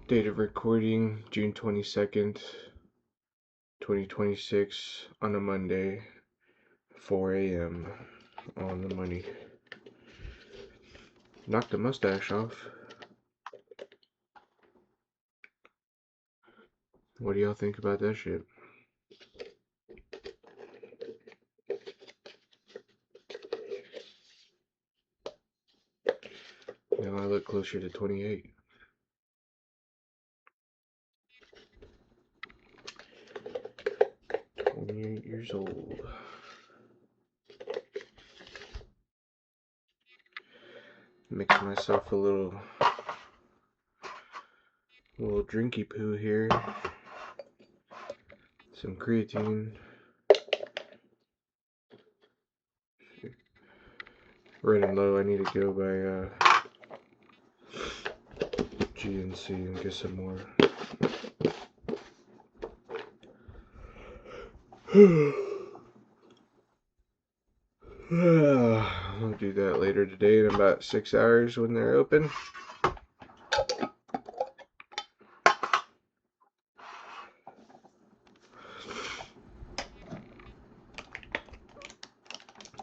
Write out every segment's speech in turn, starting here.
Date of recording June 22nd, 2026 on a Monday, 4 a.m. on the money. Knocked the mustache off. What do y'all think about that shit? Now I look closer to 28. Years old. Mix myself a little drinky poo here. Some creatine. Running low, I need to go by GNC and get some more. I'll do that later today in about 6 hours when they're open.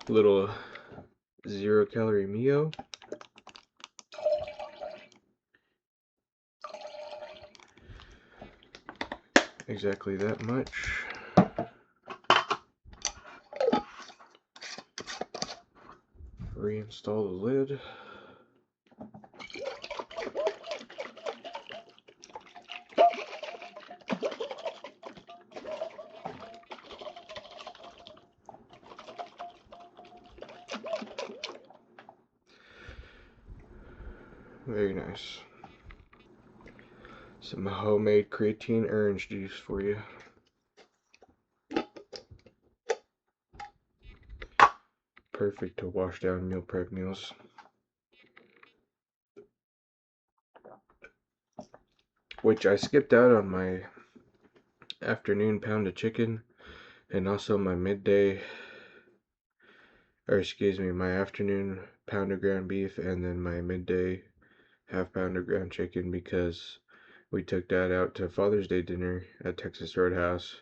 Little 0-calorie Mio. Exactly that much. Reinstall the lid. Very nice. Some homemade creatine orange juice for you. Perfect to wash down meal prep meals. Which I skipped out on my afternoon pound of chicken and also my midday, or excuse me, my afternoon pound of ground beef and then my midday half pound of ground chicken because we took Dad out to Father's Day dinner at Texas Roadhouse.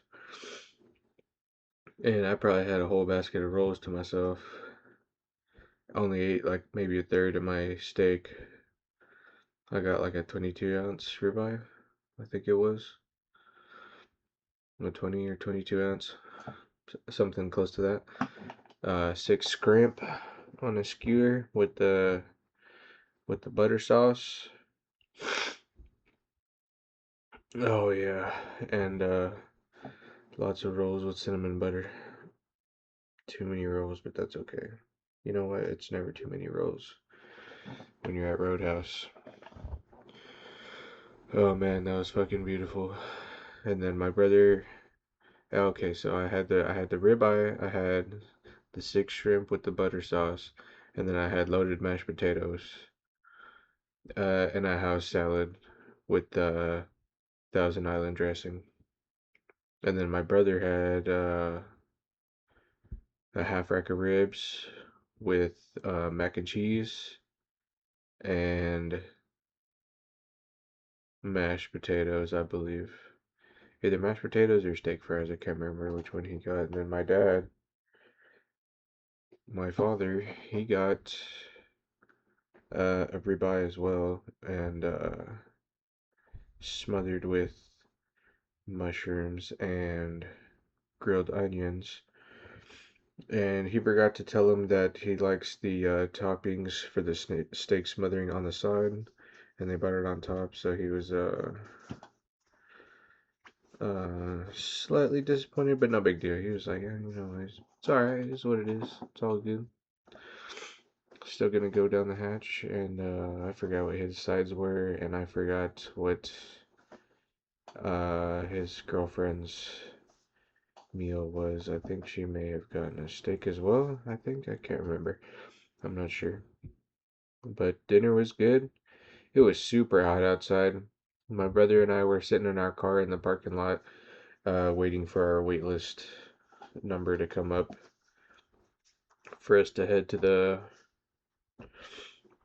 And I probably had a whole basket of rolls to myself. Only ate like maybe a third of my steak. I got like a 22-ounce ribeye, I think it was. A 20 or 22-ounce, something close to that. 6 scrimp on a skewer with the butter sauce. Oh yeah, and lots of rolls with cinnamon butter. Too many rolls, but that's okay. You know what? It's never too many rolls when you're at Roadhouse. Oh man, that was fucking beautiful. And then my brother. Okay, so I had the ribeye, I had the 6 shrimp with the butter sauce, and then I had loaded mashed potatoes, and a house salad with the Thousand Island dressing. And then my brother had a half rack of ribs with mac and cheese and mashed potatoes, I believe. Either mashed potatoes or steak fries, I can't remember which one he got. And then my dad, my father, he got a ribeye as well, and smothered with mushrooms and grilled onions. And he forgot to tell him that he likes the toppings for the steak smothering on the side, and they brought it on top. So he was slightly disappointed, but no big deal. He was like, yeah, you know, it's alright. It's what it is. It's all good. Still gonna go down the hatch, and I forgot what his sides were, and I forgot what his girlfriend's meal was. I think she may have gotten a steak as well. I can't remember. I'm not sure. But dinner was good. It was super hot outside. My brother and I were sitting in our car in the parking lot, waiting for our wait list number to come up for us to head to the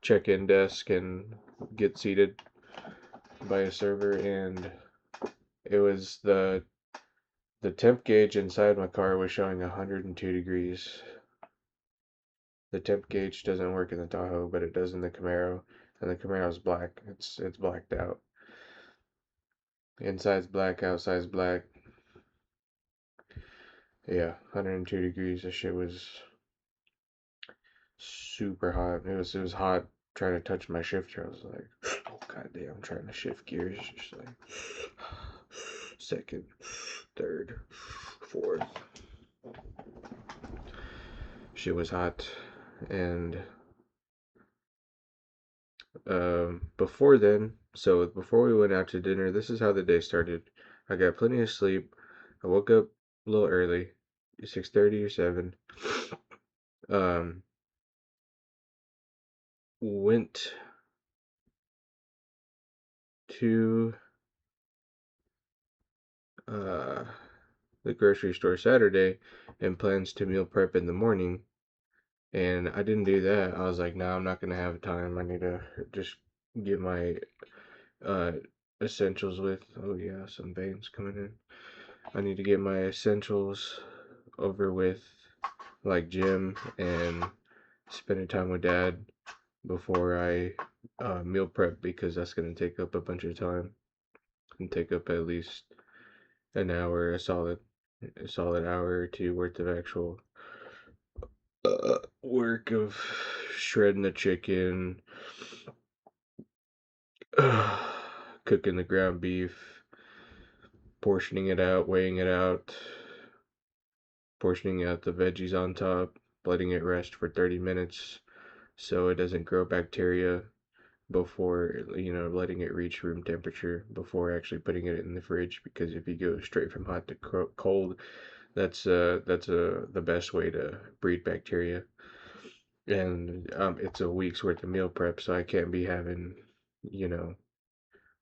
check-in desk and get seated. by a server, and it was the temp gauge inside my car was showing 102 degrees. The temp gauge doesn't work in the Tahoe, but it does in the Camaro, and the Camaro's black. It's blacked out. Inside's black, outside's black. Yeah, 102 degrees. That shit was super hot. It was hot trying to touch my shifter. I was like, oh goddamn, I'm trying to shift gears. Just like second, third, fourth. Shit was hot. And before then, so before we went out to dinner, this is how the day started. I got plenty of sleep. I woke up a little early, 6:30 or 7. Went to the grocery store Saturday and plans to meal prep in the morning. And I didn't do that. I was like, nah, I'm not gonna have time. I need to just get my uh essentials with. Oh yeah, some veins coming in. I need to get my essentials over with, like gym and spending time with dad before I meal prep, because that's gonna take up a bunch of time and take up at least an hour, a solid hour or two worth of actual work of shredding the chicken, cooking the ground beef, portioning it out, weighing it out, portioning out the veggies on top, letting it rest for 30 minutes so it doesn't grow bacteria before, letting it reach room temperature before actually putting it in the fridge, because if you go straight from hot to cold, that's the best way to breed bacteria. And it's a week's worth of meal prep, so I can't be having, you know,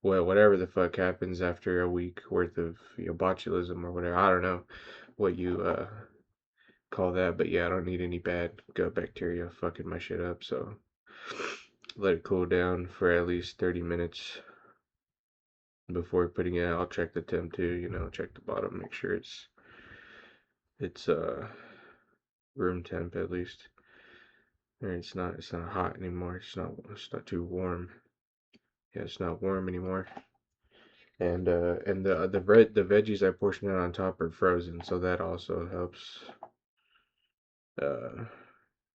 well, whatever the fuck happens after a week worth of, botulism or whatever. I don't know what you call that, but yeah, I don't need any bad gut bacteria fucking my shit up. So let it cool down for at least 30 minutes before putting it out. I'll check the temp too, check the bottom, make sure it's room temp at least. Or it's not hot anymore. It's not too warm. Yeah, it's not warm anymore. And the veggies I portion out on top are frozen, so that also helps uh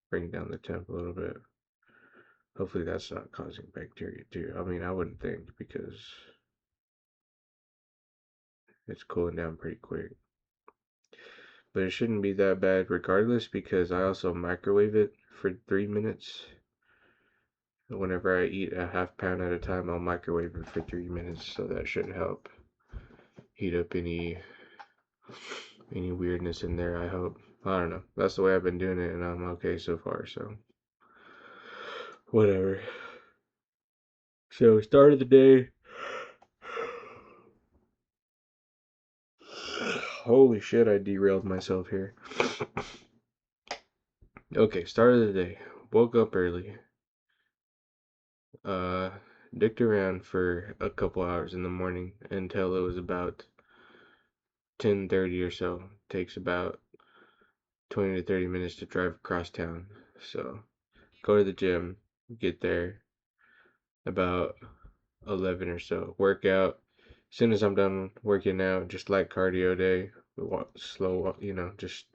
bring down the temp a little bit. Hopefully that's not causing bacteria too. I mean, I wouldn't think, because it's cooling down pretty quick. But it shouldn't be that bad regardless, because I also microwave it for 3 minutes. Whenever I eat a half pound at a time, I'll microwave it for 3 minutes, so that should help heat up any weirdness in there, I hope. I don't know. That's the way I've been doing it, and I'm okay so far, so whatever. So, start of the day. Holy shit, I derailed myself here. Okay, start of the day. Woke up early. Uh, dicked around for a couple hours in the morning until it was about 10:30 or so. Takes about 20 to 30 minutes to drive across town. So, go to the gym, get there about 11 or so. Workout. As soon as I'm done working out, just light cardio day. Slow, just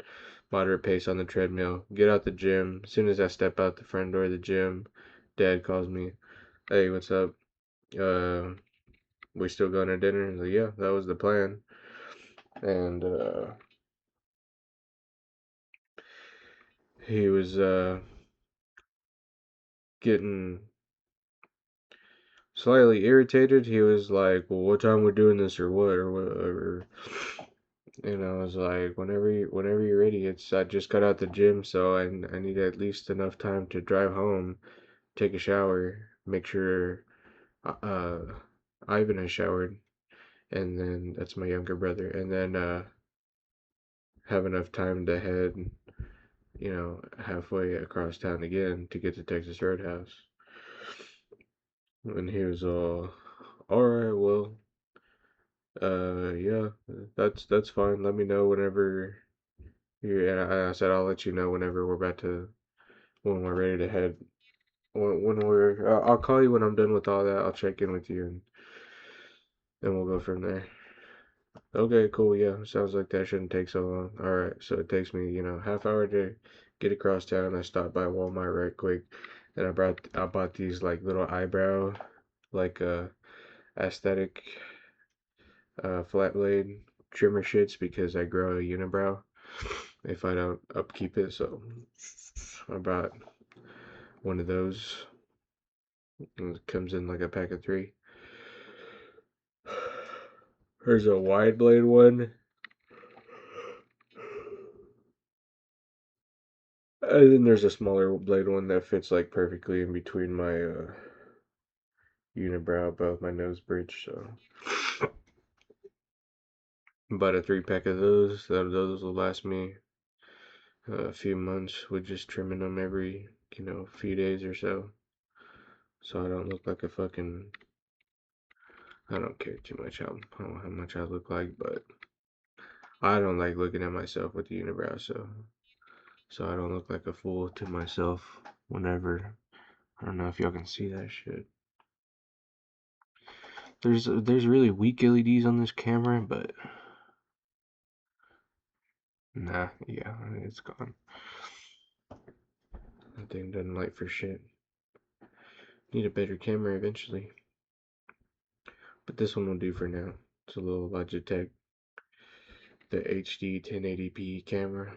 moderate pace on the treadmill. Get out the gym. As soon as I step out the front door of the gym, dad calls me. Hey, what's up? We still going to dinner? Like, yeah, that was the plan. And he was getting slightly irritated. He was like, "Well, what time we're doing this, or what, or whatever?" And I was like, "Whenever you're ready." I just got out the gym, so I need at least enough time to drive home, take a shower, make sure uh Ivan has showered, and then that's my younger brother, and then have enough time to head, halfway across town again to get to Texas Roadhouse. And he was Alright, well, yeah, that's fine. Let me know whenever you're, and I said I'll let you know whenever when we're ready to head. When I'll call you when I'm done with all that. I'll check in with you and we'll go from there. Okay, cool. Yeah, sounds like that shouldn't take so long. All right, so it takes me, half hour to get across town. I stopped by Walmart right quick, and I bought these like little eyebrow, like aesthetic flat blade trimmer shits because I grow a unibrow if I don't upkeep it. So I bought one of those. It comes in like a pack of three. There's a wide blade one. And then there's a smaller blade one that fits like perfectly in between my unibrow above my nose bridge. So about a 3 pack of those. Those will last me a few months with just trimming them every few days or so. So I don't look like a fucking. I don't care too much how much I look like, but I don't like looking at myself with the unibrow. So I don't look like a fool to myself whenever. I don't know if y'all can see that shit. There's really weak LEDs on this camera, but nah, yeah, it's gone. That thing doesn't light for shit. Need a better camera eventually. But this one will do for now. It's a little Logitech, the HD 1080p camera.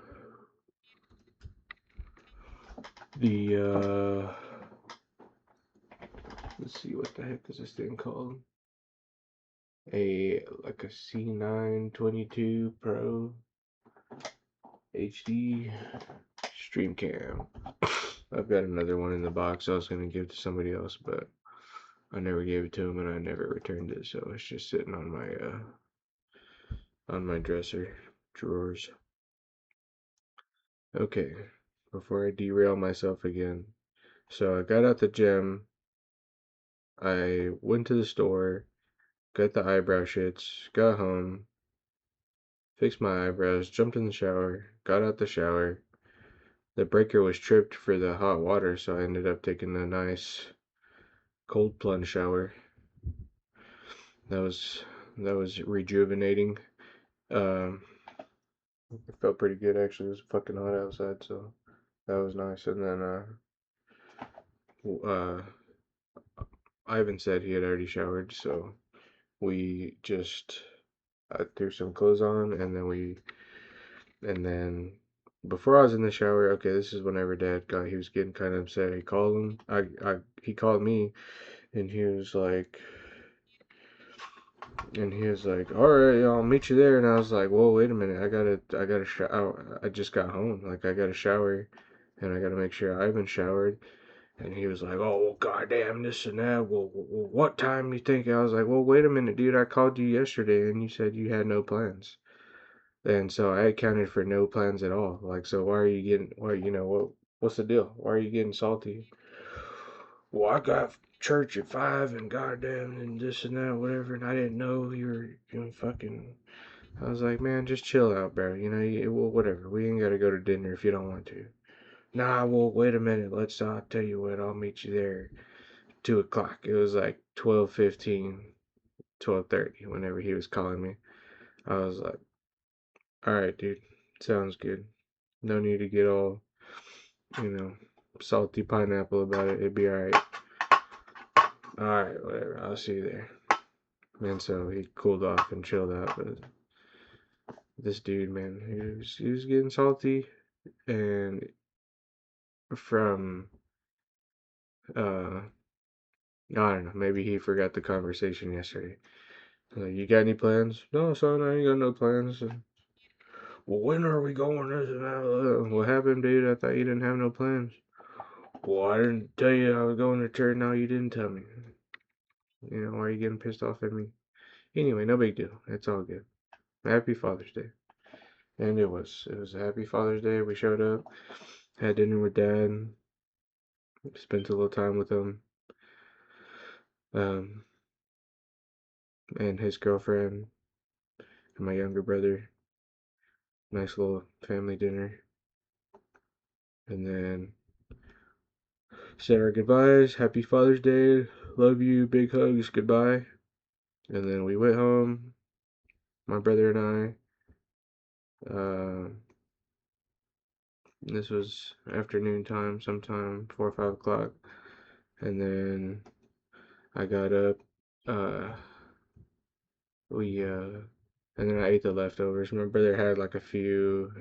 The let's see, what the heck is this thing called? Like a C922 Pro HD stream cam. I've got another one in the box I was gonna give to somebody else, but I never gave it to him and I never returned it, so it's just sitting on my dresser drawers. Okay, before I derail myself again. So I got out the gym, I went to the store, got the eyebrow shits, got home, fixed my eyebrows, jumped in the shower, got out the shower. The breaker was tripped for the hot water, so I ended up taking a nice cold plunge shower. That was rejuvenating. Um, it felt pretty good actually. It was fucking hot outside, so that was nice. And then Ivan said he had already showered, so we just threw some clothes on, and then before I was in the shower, okay, this is whenever Dad got, he was getting kind of upset. He called him, he called me, and he was like, all right, I'll meet you there. And I was like, whoa, wait a minute, I gotta shower. I just got home, like I gotta shower, and I gotta make sure Ivan showered. And he was like, oh, well, goddamn, this and that. Well, what time you think? I was like, well, wait a minute, dude. I called you yesterday and you said you had no plans. And so I accounted for no plans at all. Like, so what's the deal? Why are you getting salty? Well, I got church at 5 and goddamn and this and that, whatever. And I didn't know you were fucking. I was like, man, just chill out, bro. Well, whatever. We ain't gotta go to dinner if you don't want to. Nah, well, wait a minute. I'll tell you what, I'll meet you there 2 o'clock. It was like 12:15, 12:30. Whenever he was calling me, I was like, all right, dude, sounds good. No need to get all, you know, salty pineapple about it. It'd be all right. All right, whatever. I'll see you there. And so he cooled off and chilled out. But this dude, man, he was getting salty, and from I don't know, maybe he forgot the conversation yesterday. Like, you got any plans? No, son, I ain't got no plans. Well, when are we going? This and that. What happened, dude? I thought you didn't have no plans. Well, I didn't tell you I was going to church. No, you didn't tell me. Why are you getting pissed off at me? Anyway, no big deal. It's all good. Happy Father's Day. And it was a happy Father's Day. We showed up, had dinner with Dad, spent a little time with him. Um, and his girlfriend and my younger brother. Nice little family dinner. And then said our goodbyes. Happy Father's Day. Love you. Big hugs. Goodbye. And then we went home. My brother and I. This was afternoon time, sometime 4 or 5 o'clock. And then I got up. Uh, and then I ate the leftovers. My brother had like a few,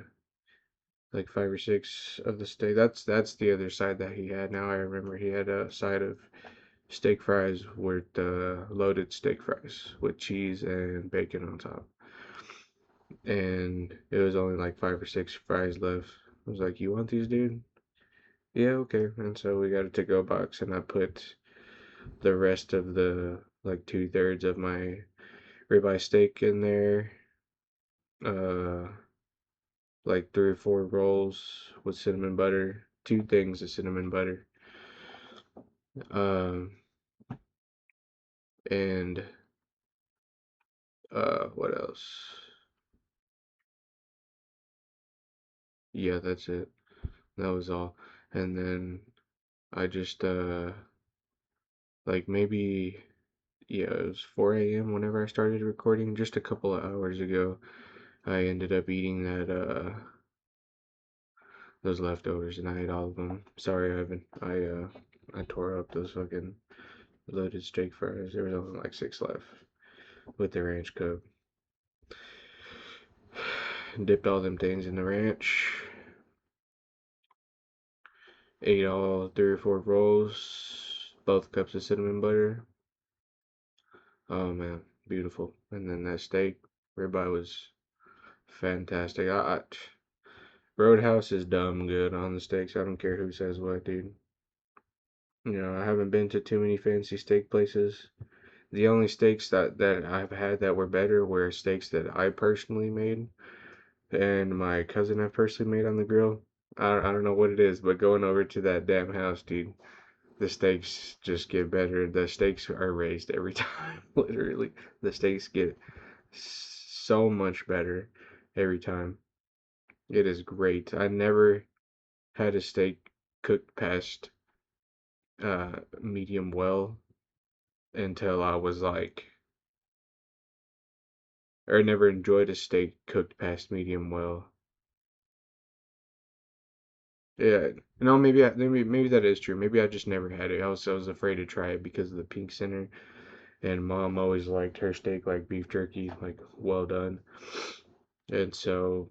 like 5 or 6 of the steak. That's the other side that he had. Now I remember he had a side of steak fries with loaded steak fries with cheese and bacon on top. And it was only like 5 or 6 fries left. I was like, "You want these, dude?" "Yeah, okay." And so we got a to-go box, and I put the rest of the like 2/3 of my ribeye steak in there. Uh, like 3 or 4 rolls with cinnamon butter, 2 things of cinnamon butter. Um, and what else? Yeah, that's it. That was all. And then I just like maybe yeah, it was 4 a.m. whenever I started recording just a couple of hours ago. I ended up eating that those leftovers and I ate all of them. Sorry, Ivan. I tore up those fucking loaded steak fries. There was only like 6 left with the ranch coke. Dipped all them things in the ranch. Ate all 3 or 4 rolls. Both cups of cinnamon butter. Oh man, beautiful. And then that steak ribeye was fantastic. Roadhouse is dumb good on the steaks. I don't care who says what, dude. I haven't been to too many fancy steak places. The only steaks that I've had that were better were steaks that I personally made and my cousin I personally made on the grill. I don't know what it is, but going over to that damn house, dude, the steaks just get better. The steaks are raised every time, literally. The steaks get so much better every time. It is great. I never had a steak cooked past medium well until I was like, or never enjoyed a steak cooked past medium well. Yeah, no, maybe that is true. Maybe I just never had it. I was afraid to try it because of the pink center, and mom always liked her steak like beef jerky, like well done, and so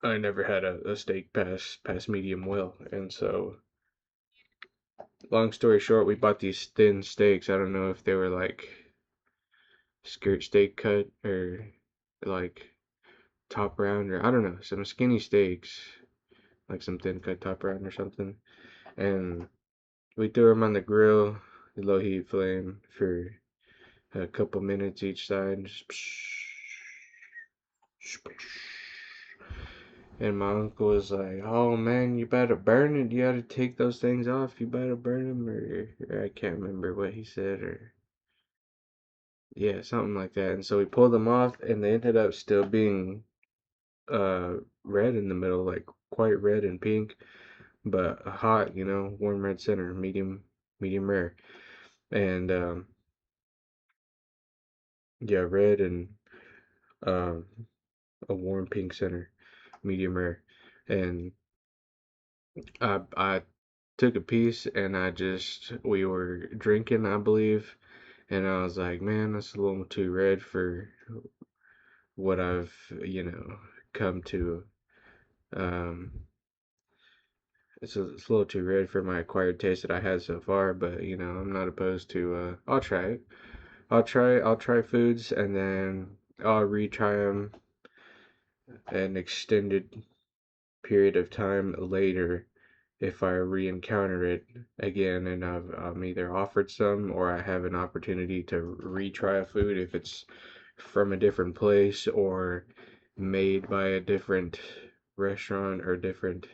I never had a steak past medium well, and so long story short, we bought these thin steaks. I don't know if they were like skirt steak cut or like top round or I don't know, some skinny steaks, like some thin cut top round or something. And we threw them on the grill, the low heat flame for a couple minutes each side. And my uncle was like, "Oh man, you better burn it. You gotta take those things off. You better burn them." Or I can't remember what he said, or yeah, something like that. And so we pulled them off, and they ended up still being red in the middle, like quite red and pink, but hot, warm red center, medium rare. And yeah, red and um a warm pink center, medium rare. And I took a piece and we were drinking, I believe, and I was like, man, that's a little too red for what I've, come to. Um, it's a little too red for my acquired taste that I had so far, but I'm not opposed to. I'll try it. I'll try foods and then I'll retry them an extended period of time later if I re-encounter it again and I'm either offered some or I have an opportunity to retry a food if it's from a different place or made by a different restaurant or different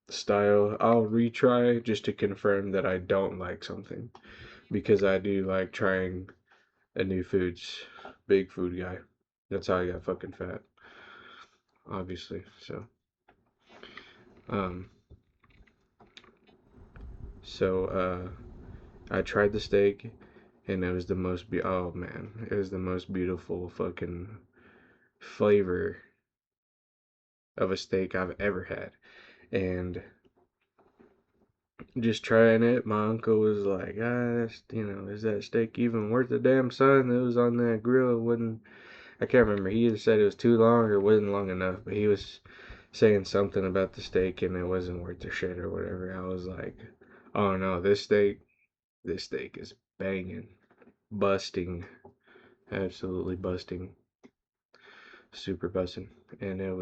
style. I'll retry just to confirm that I don't like something because I do like trying a new foods, big food guy. That's how I got fucking fat, obviously. So, um, so I tried the steak, and it was the most oh man, it was the most beautiful fucking flavor of a steak I've ever had, and just trying it, my uncle was like, is that steak even worth the damn sun that was on that grill? It wouldn't, I can't remember. He either said it was too long or wasn't long enough, but he was saying something about the steak and it wasn't worth the shit or whatever. I was like, oh no, this steak is banging, busting, absolutely busting, super busting. And it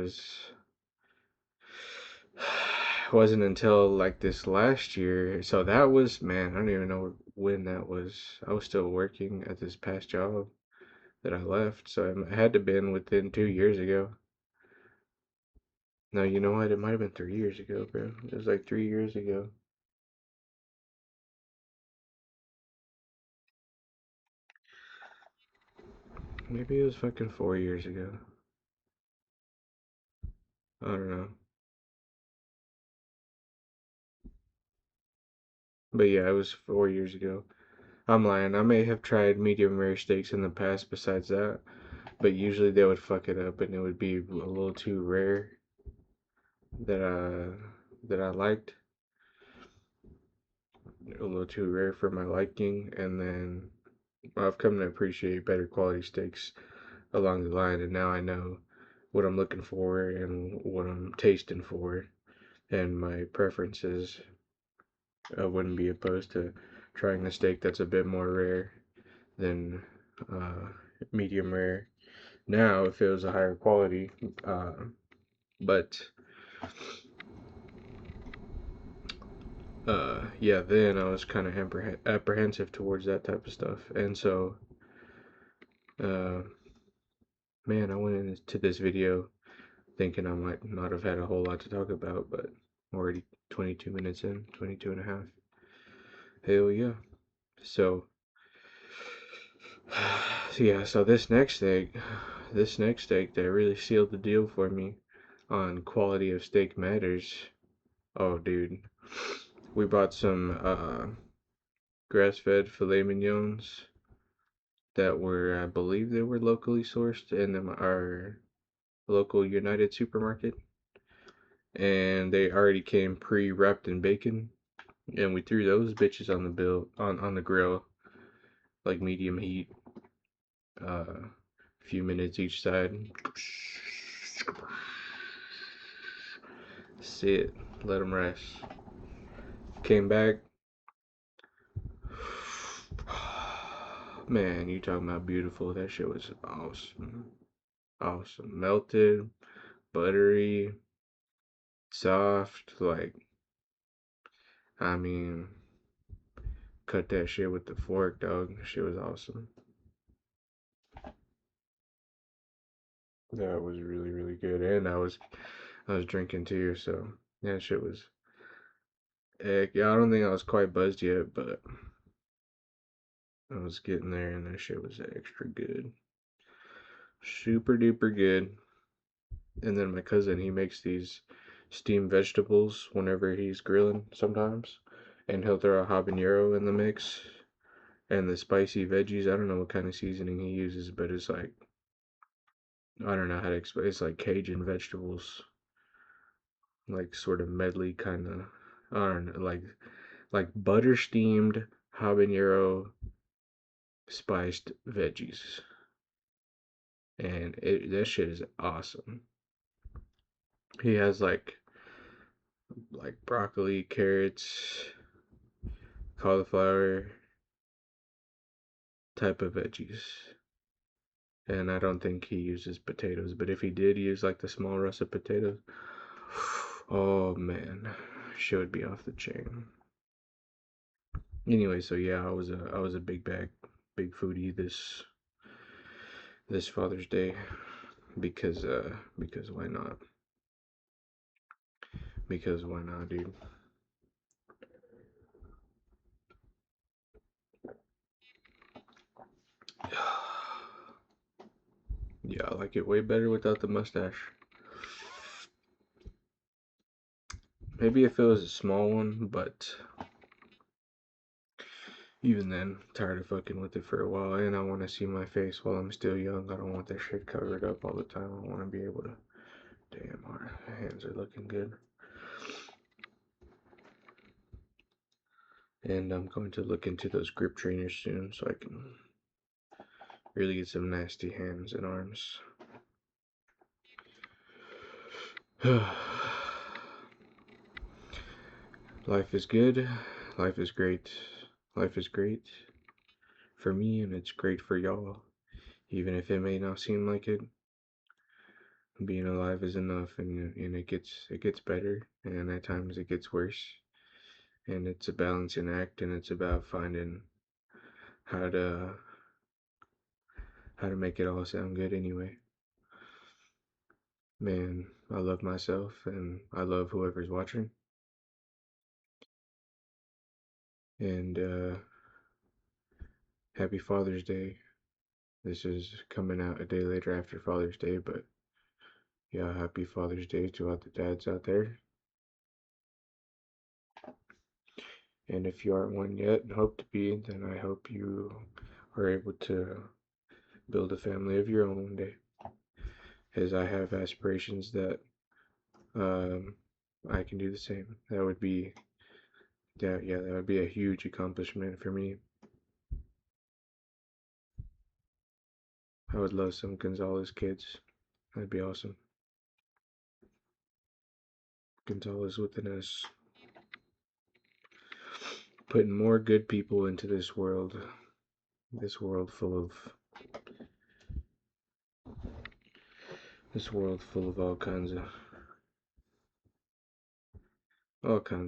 wasn't until like this last year. So that was, man, I don't even know when that was. I was still working at this past job that I left, so it had to have been within 2 years ago. No, you know what? It might have been 3 years ago, bro. It was like 3 years ago. Maybe it was fucking 4 years ago. I don't know. But yeah, it was 4 years ago. I'm lying. I may have tried medium rare steaks in the past besides that, but usually they would fuck it up and it would be a little too rare that I liked. A little too rare for my liking, and then I've come to appreciate better quality steaks along the line, and now I know what I'm looking for and what I'm tasting for, and my preferences. I wouldn't be opposed to trying a steak that's a bit more rare than uh, medium rare. Now, if it was a higher quality, but yeah, then I was kind of apprehensive towards that type of stuff, and so uh, man, I went into this video thinking I might not have had a whole lot to talk about, but already 22 minutes in, 22 and a half. Hell yeah. So, yeah, so this next steak that really sealed the deal for me on quality of steak matters. Oh, dude. We bought some grass-fed filet mignons that were, I believe they were locally sourced in our local United supermarket. And they already came pre-wrapped in bacon. And we threw those bitches on the on the grill, like medium heat, a few minutes each side. Sit, let them rest. Came back. Man, you talking about beautiful. That shit was awesome. Awesome. Melted, buttery, soft. Like, I mean, cut that shit with the fork, dog. Shit was awesome. That was really, really good. And I was drinking too, so that shit was heck yeah. I don't think I was quite buzzed yet, but I was getting there and that shit was extra good. Super duper good. And then my cousin, he makes these steamed vegetables whenever he's grilling sometimes. And he'll throw a habanero in the mix and the spicy veggies. I don't know what kind of seasoning he uses, but it's like, I don't know how to explain. It's like Cajun vegetables, like sort of medley kind of, I don't know, like butter steamed habanero spiced veggies. And that shit is awesome. He has like broccoli, carrots, cauliflower type of veggies. And I don't think he uses potatoes, but if he did use like the small russet potatoes, oh man, shit would be off the chain. Anyway, so yeah, I was a big foodie this Father's Day because why not? Because why not, dude? Yeah, I like it way better without the mustache. Maybe if it was a small one, but even then, tired of fucking with it for a while, and I want to see my face while I'm still young. I don't want that shit covered up all the time. I want to be able to. Damn, our hands are looking good. And I'm going to look into those grip trainers soon so I can really get some nasty hands and arms. Life is good. Life is great. Life is great for me, and it's great for y'all. Even if it may not seem like it, being alive is enough, and it gets better, and at times it gets worse. And it's a balancing act, and it's about finding how to how to make it all sound good anyway. Man, I love myself, and I love whoever's watching. And happy Father's Day. This is coming out a day later after Father's Day, but yeah, happy Father's Day to all the dads out there. And if you aren't one yet and hope to be, then I hope you are able to build a family of your own one day. As I have aspirations that I can do the same. That would be that would be a huge accomplishment for me. I would love some Gonzalez kids. That'd be awesome. Gonzalez with an S. Putting more good people into this world. This world full of all kinds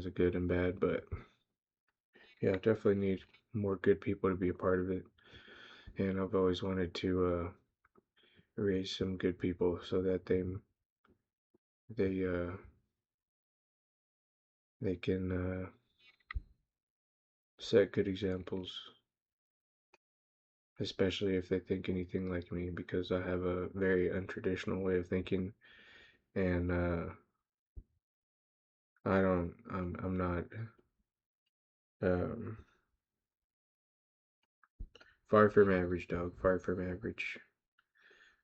of good and bad, but yeah, definitely need more good people to be a part of it. And I've always wanted to raise some good people so that they they can set good examples, especially if they think anything like me, because I have a very untraditional way of thinking, and I'm not um, far from average, dog. Far from average.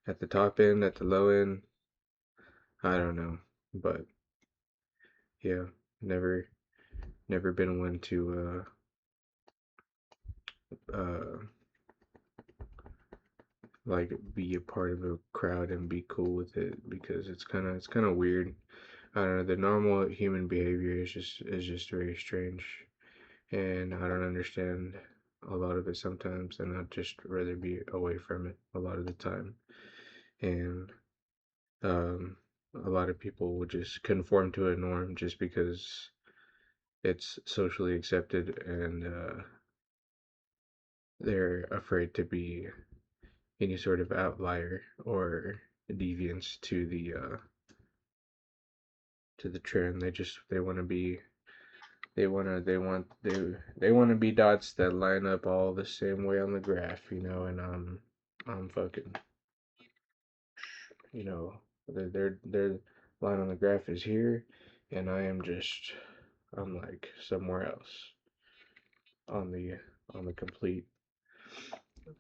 At the top end, at the low end, I don't know, but yeah, never never been one to like be a part of a crowd and be cool with it, because it's kind of weird. I don't know, the normal human behavior is just very strange, and I don't understand a lot of it sometimes, and I'd just rather be away from it a lot of the time. And um a lot of people will just conform to a norm just because it's socially accepted, and they're afraid to be any sort of outlier or deviance to the trend. They want to be they want to be dots that line up all the same way on the graph, and I'm fucking, you know, their line on the graph is here, and I'm like somewhere else on the complete,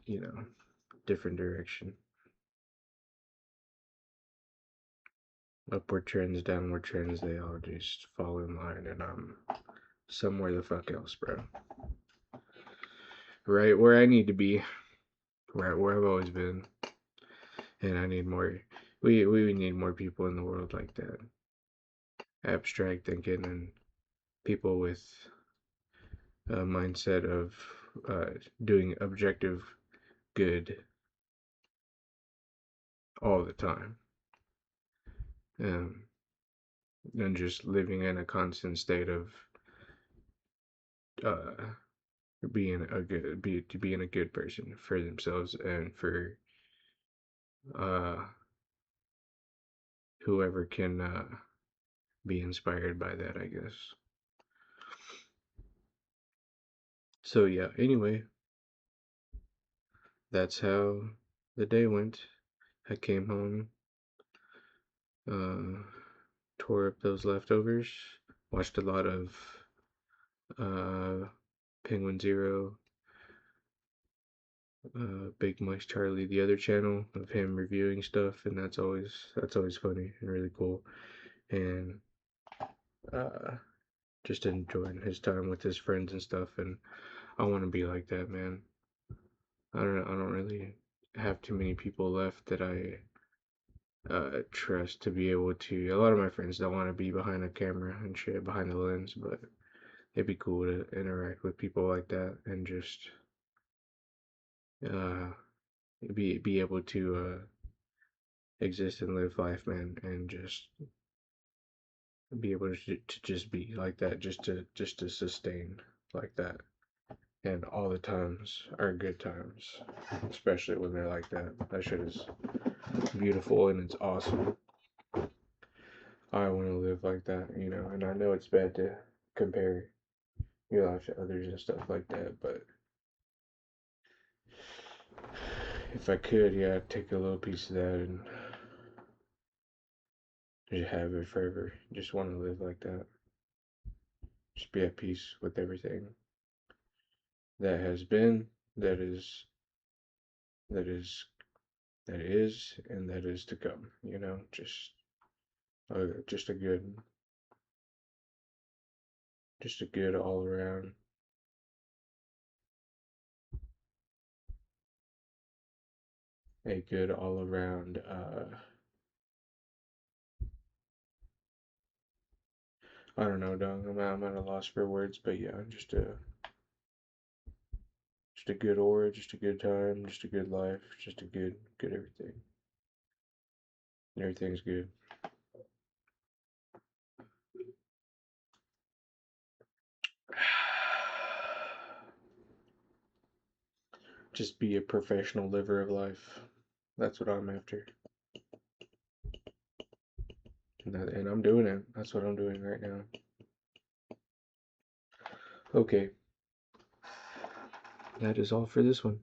you know, different direction. Upward trends, downward trends, they all just fall in line, and I'm somewhere the fuck else, bro. Right where I need to be, right where I've always been, and I need more. We need more people in the world like that. Abstract thinking and people with a mindset of doing objective good all the time, um, and just living in a constant state of uh, being a good person for themselves and for uh, whoever can be inspired by that, I guess. So yeah. Anyway, that's how the day went. I came home, uh, tore up those leftovers, watched a lot of uh, Penguin Zero, Big Mike Charlie, the other channel of him reviewing stuff, and that's always funny and really cool, and uh, just enjoying his time with his friends and stuff. And I want to be like that, man. I don't really have too many people left that I trust to be able to. A lot of my friends don't want to be behind a camera and shit, behind the lens, but it'd be cool to interact with people like that and just uh, be able to exist and live life, man, and just be able to just be like that, just to sustain like that. And all the times are good times, especially when they're like that. That shit is beautiful and it's awesome. I want to live like that, and I know it's bad to compare your life to others and stuff like that, but if I could, yeah, I'd take a little piece of that and just have it forever. Just want to live like that. Just be at peace with everything that has been, that is, that is, that is, and that is to come. Just a good all around, a good all around. I don't know, dog. I'm at a loss for words, but yeah, just a good aura, just a good time, just a good life, just a good everything. Everything's good. Just be a professional liver of life. That's what I'm after. And I'm doing it. That's what I'm doing right now. Okay, that is all for this one.